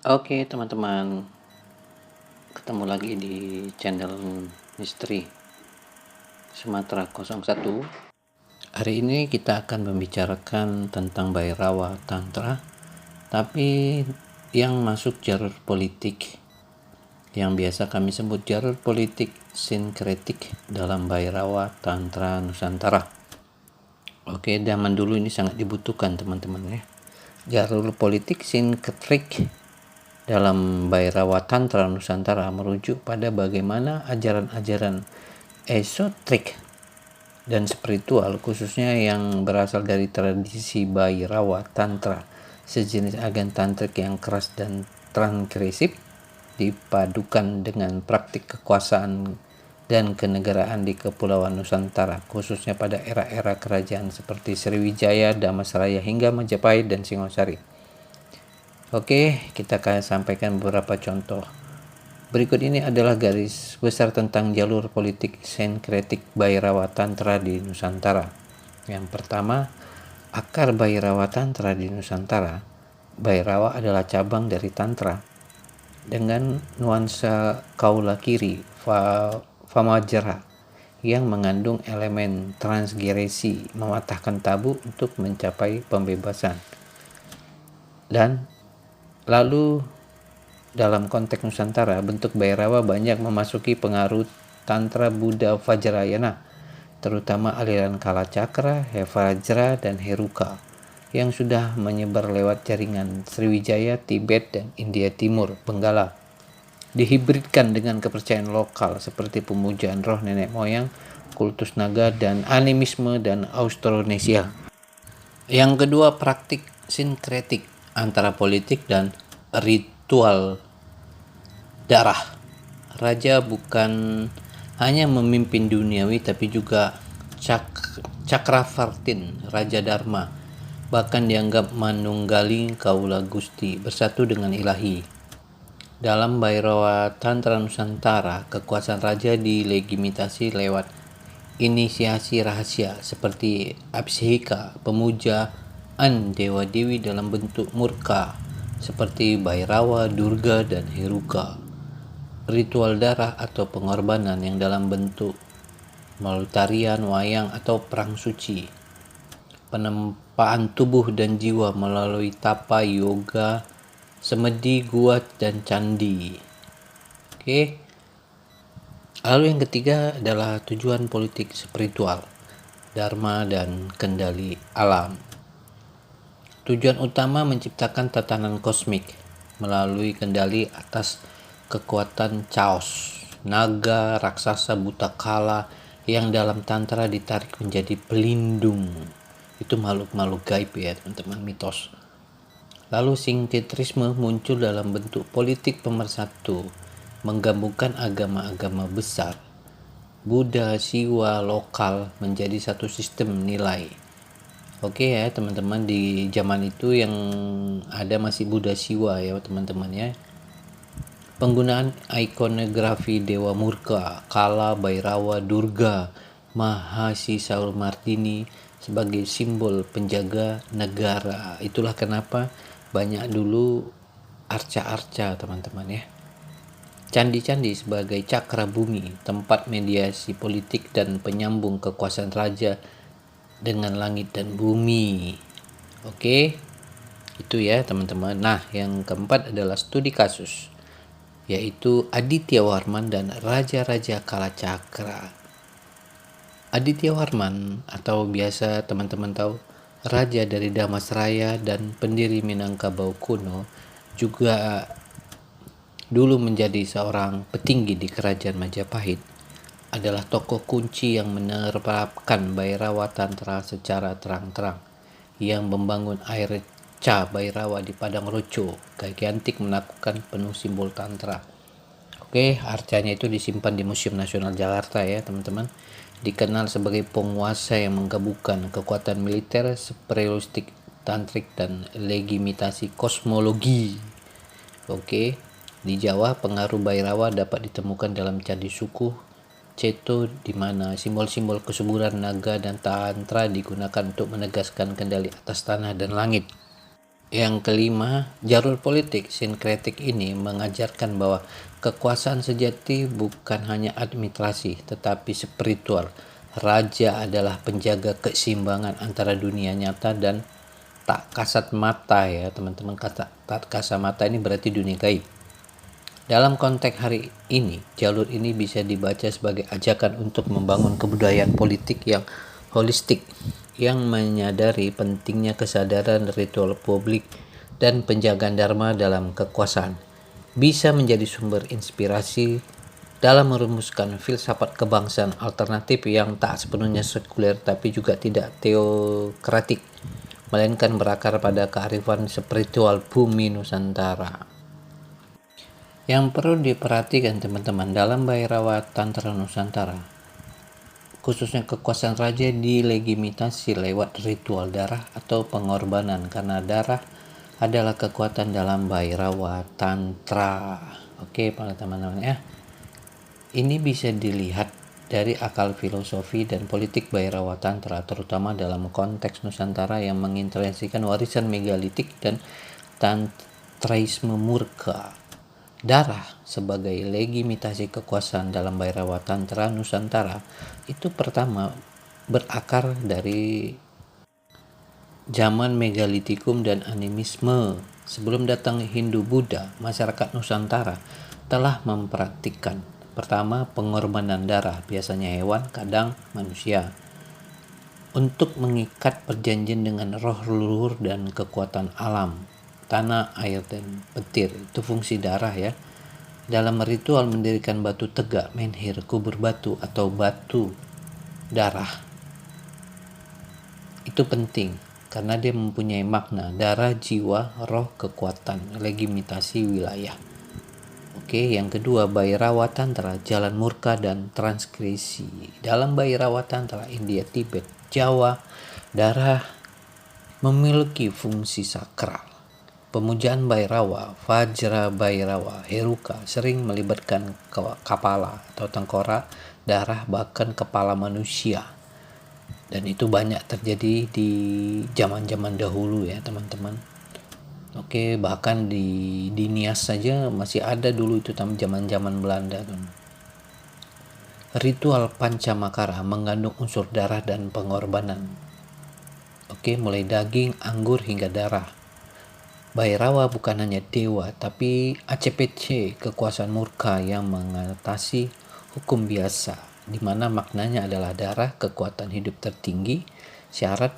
Oke teman-teman, ketemu lagi di channel Misteri Sumatera 01. Hari ini kita akan membicarakan tentang Bhairawa Tantra, tapi yang masuk jalur politik, yang biasa kami sebut jalur politik sinkretik dalam Bhairawa Tantra Nusantara. Oke, zaman dulu ini sangat dibutuhkan teman-teman ya. Jalur politik sinkretik dalam Bhairawa Tantra Nusantara merujuk pada bagaimana ajaran-ajaran esoterik dan spiritual, khususnya yang berasal dari tradisi Bhairawa Tantra, sejenis agen tantrik yang keras dan transgresif, dipadukan dengan praktik kekuasaan dan kenegaraan di Kepulauan Nusantara, khususnya pada era-era kerajaan seperti Sriwijaya, Damasraya hingga Majapahit dan Singosari. Oke, kita akan sampaikan beberapa contoh. Berikut ini adalah garis besar tentang jalur politik sinkretik Bhairawa Tantra di Nusantara. Yang pertama, akar Bhairawa Tantra di Nusantara. Bhairawa adalah cabang dari Tantra dengan nuansa kaula kiri, Famajra, yang mengandung elemen transgresi, mematahkan tabu untuk mencapai pembebasan. Dan lalu dalam konteks Nusantara, bentuk Bhairawa banyak memasuki pengaruh Tantra Buddha Vajrayana, terutama aliran Kalacakra, Hevajra, dan Heruka, yang sudah menyebar lewat jaringan Sriwijaya, Tibet, dan India Timur, Benggala. Dihibridkan dengan kepercayaan lokal seperti pemujaan roh nenek moyang, kultus naga, dan animisme dan Austronesia. Yang kedua, praktik sinkretik antara politik dan ritual darah. Raja bukan hanya memimpin duniawi tapi juga Cakravartin, Raja Dharma, bahkan dianggap manunggali kaula gusti, bersatu dengan ilahi. Dalam Bhairawa Tantra Nusantara, kekuasaan raja dilegitimasi lewat inisiasi rahasia seperti Abhisheka, pemujaan dewa-dewi dalam bentuk murka seperti Bhairawa, Durga, dan Heruka. Ritual darah atau pengorbanan yang dalam bentuk melalui wayang atau perang suci. Penempaan tubuh dan jiwa melalui tapa, yoga, semedi, gua, dan candi. Oke. Lalu yang ketiga adalah tujuan politik spiritual, dharma, dan kendali alam. Tujuan utama menciptakan tatanan kosmik melalui kendali atas kekuatan chaos, naga, raksasa, buta kala yang dalam tantra ditarik menjadi pelindung. Itu makhluk-makhluk gaib ya teman-teman, mitos. Lalu sinkretrisme muncul dalam bentuk politik pemersatu, menggabungkan agama-agama besar, Buddha, Siwa, lokal menjadi satu sistem nilai. Oke ya teman-teman, di zaman itu yang ada masih Buddha Siwa ya teman-teman ya. Penggunaan ikonografi Dewa Murka, Kala, Bhairawa, Durga, Mahasi Saurmardini sebagai simbol penjaga negara. Itulah kenapa banyak dulu arca-arca teman-teman ya. Candi-candi sebagai cakra bumi, tempat mediasi politik dan penyambung kekuasaan raja dengan langit dan bumi. Oke, itu ya teman-teman. Nah, yang keempat adalah studi kasus, yaitu Aditya Warman dan Raja-Raja Kalacakra. Aditya Warman atau biasa teman-teman tahu raja dari Damasraya dan pendiri Minangkabau kuno, juga dulu menjadi seorang petinggi di kerajaan Majapahit, adalah tokoh kunci yang menerapkan Bhairawa Tantra secara terang-terang, yang membangun air Ca Bhairawa di Padang Roco, gigantik menakutkan penuh simbol Tantra. Oke, arcanya itu disimpan di Museum Nasional Jakarta ya teman-teman. Dikenal sebagai penguasa yang menggabungkan kekuatan militer, spiritualistik, tantrik, dan legitimasi kosmologi. Oke, di Jawa pengaruh Bhairawa dapat ditemukan dalam candi suku Ceto, di mana simbol-simbol kesuburan naga dan tantra digunakan untuk menegaskan kendali atas tanah dan langit. Yang kelima, jalur politik sinkretik ini mengajarkan bahwa kekuasaan sejati bukan hanya administrasi, tetapi spiritual. Raja adalah penjaga keseimbangan antara dunia nyata dan tak kasat mata ya teman-teman. Kata tak kasat mata ini berarti dunia gaib. Dalam konteks hari ini, jalur ini bisa dibaca sebagai ajakan untuk membangun kebudayaan politik yang holistik, yang menyadari pentingnya kesadaran ritual publik dan penjagaan dharma dalam kekuasaan. Bisa menjadi sumber inspirasi dalam merumuskan filsafat kebangsaan alternatif yang tak sepenuhnya sekuler tapi juga tidak teokratik, melainkan berakar pada kearifan spiritual bumi Nusantara. Yang perlu diperhatikan teman-teman dalam Bhairawa Tantra Nusantara, khususnya kekuasaan raja dilegitimasi lewat ritual darah atau pengorbanan, karena darah adalah kekuatan dalam Bhairawa Tantra. Oke para teman-teman ya. Ini bisa dilihat dari akal filosofi dan politik Bhairawa Tantra, terutama dalam konteks Nusantara yang mengintervensikan warisan megalitik dan tantraisme murka. Darah sebagai legitimasi kekuasaan dalam Bhairawa Tantra Nusantara itu pertama berakar dari zaman megalitikum dan animisme. Sebelum datang Hindu-Buddha, masyarakat Nusantara telah mempraktikkan pertama pengorbanan darah, biasanya hewan, kadang manusia, untuk mengikat perjanjian dengan roh leluhur dan kekuatan alam, tanah, air, dan petir. Itu fungsi darah ya. Dalam ritual mendirikan batu tegak, menhir, kubur batu atau batu darah, itu penting karena dia mempunyai makna darah, jiwa, roh, kekuatan, legitimasi wilayah. Oke, yang kedua Bhairawa Tantra, jalan murka dan transkripsi. Dalam Bhairawa Tantra India, Tibet, Jawa, darah memiliki fungsi sakral. Pemujaan Bhairawa, Vajra Bhairawa, Heruka sering melibatkan kepala atau tengkorak, darah, bahkan kepala manusia. Dan itu banyak terjadi di zaman-zaman dahulu ya teman-teman. Oke, bahkan di Nias saja masih ada dulu itu zaman-zaman Belanda kan. Ritual Pancamakara mengandung unsur darah dan pengorbanan. Oke, mulai daging, anggur hingga darah. Bhairawa bukan hanya dewa, tapi ACPC, kekuasaan murka yang mengatasi hukum biasa, di mana maknanya adalah darah, kekuatan hidup tertinggi, syarat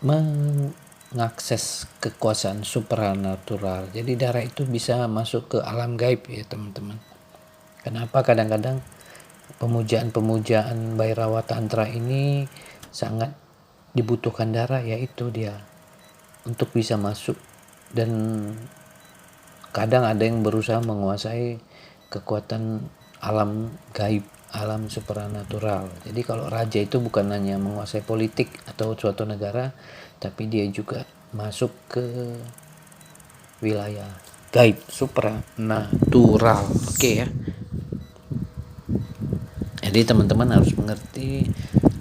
mengakses kekuasaan supranatural. Jadi darah itu bisa masuk ke alam gaib ya teman-teman. Kenapa kadang-kadang pemujaan Bhairawa Tantra ini sangat dibutuhkan darah, yaitu dia untuk bisa masuk. Dan kadang ada yang berusaha menguasai kekuatan alam gaib, alam supranatural. Jadi kalau raja itu bukan hanya menguasai politik atau suatu negara, tapi dia juga masuk ke wilayah gaib, supranatural. Oke ya. Jadi teman-teman harus mengerti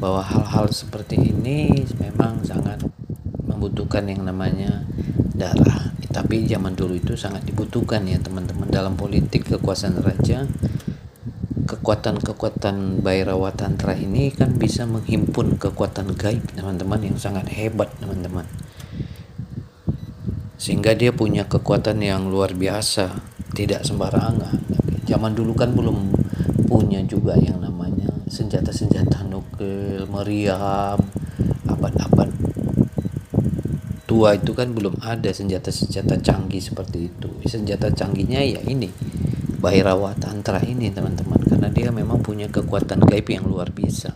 bahwa hal-hal seperti ini memang sangat membutuhkan yang namanya darah. Tapi zaman dulu itu sangat dibutuhkan ya teman-teman. Dalam politik kekuasaan raja, kekuatan-kekuatan Bhairawa Tantra ini kan bisa menghimpun kekuatan gaib teman-teman yang sangat hebat teman-teman, sehingga dia punya kekuatan yang luar biasa, tidak sembarangan. Zaman dulu kan belum punya juga yang namanya senjata-senjata nuklir, meriam, abad-abad tua itu kan belum ada senjata-senjata canggih seperti itu. Senjata canggihnya ya ini Bhairawa Tantra ini teman-teman, karena dia memang punya kekuatan gaib yang luar biasa.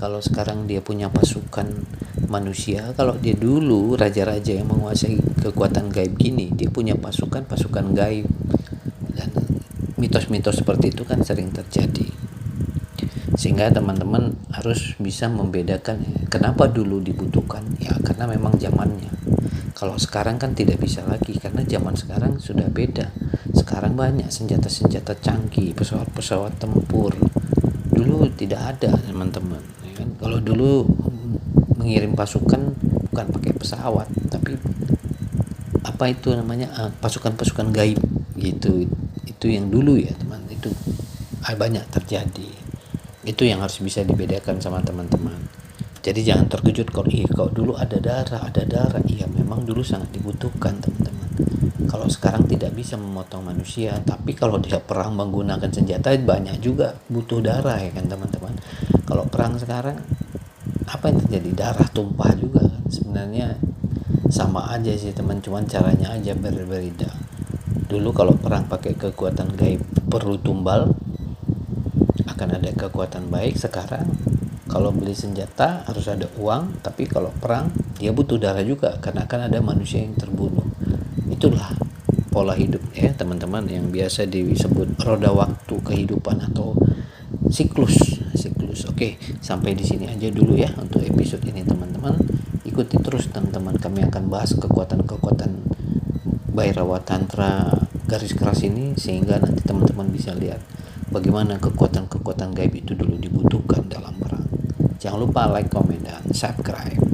Kalau sekarang dia punya pasukan manusia, kalau dia dulu raja-raja yang menguasai kekuatan gaib gini, dia punya pasukan gaib. Dan mitos-mitos seperti itu kan sering terjadi. Sehingga teman-teman harus bisa membedakan kenapa dulu dibutuhkan, ya karena memang zamannya. Kalau sekarang kan tidak bisa lagi, karena zaman sekarang sudah beda. Sekarang banyak senjata-senjata canggih, pesawat-pesawat tempur. Dulu tidak ada teman-teman ya kan? Kalau dulu mengirim pasukan bukan pakai pesawat, tapi apa itu namanya, pasukan-pasukan gaib gitu. Itu yang dulu ya teman, itu banyak terjadi. Itu yang harus bisa dibedakan sama teman-teman. Jadi jangan terkejut kalau dulu ada darah. Iya, memang dulu sangat dibutuhkan teman-teman. Kalau sekarang tidak bisa memotong manusia, tapi kalau dia perang menggunakan senjata banyak juga butuh darah ya kan teman-teman. Kalau perang sekarang apa yang terjadi? Darah tumpah juga kan. Sebenarnya sama aja sih teman, cuman caranya aja berbeda. Dulu kalau perang pakai kekuatan gaib perlu tumbal, akan ada kekuatan baik. Sekarang kalau beli senjata harus ada uang, tapi kalau perang dia butuh darah juga karena akan ada manusia yang terbunuh. Itulah pola hidup ya teman-teman, yang biasa disebut roda waktu kehidupan atau siklus. Oke, sampai di sini aja dulu ya untuk episode ini teman-teman. Ikuti terus teman-teman, kami akan bahas kekuatan-kekuatan Bhairawa Tantra garis keras ini, sehingga nanti teman-teman bisa lihat bagaimana kekuatan-kekuatan gaib itu dulu dibutuhkan dalam perang. Jangan lupa like, comment, dan subscribe.